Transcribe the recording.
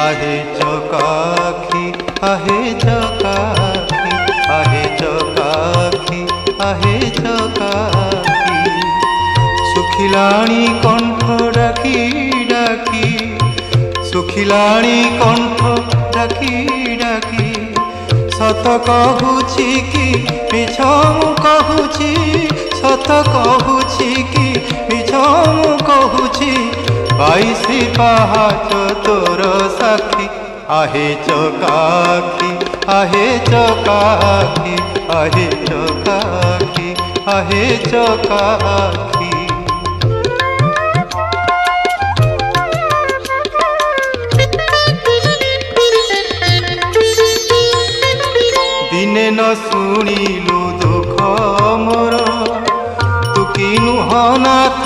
आहे चकाखी आहे चकाखी आहे चकाखी आहे चकाखी सुखिलाणी कंठ डाकी डाकी सुखिलाणी कंठ डाकी डाकी सत कहूची कि मिछ मु कहूची सत कहूची कि मिछ मु कहूची 22 पहाच तोर साखी आहे चकाखी आहे चकाखी आहे चकाखी आहे चकाखी दिने न शुणिलु दुख मोर तू कि नुह नाथ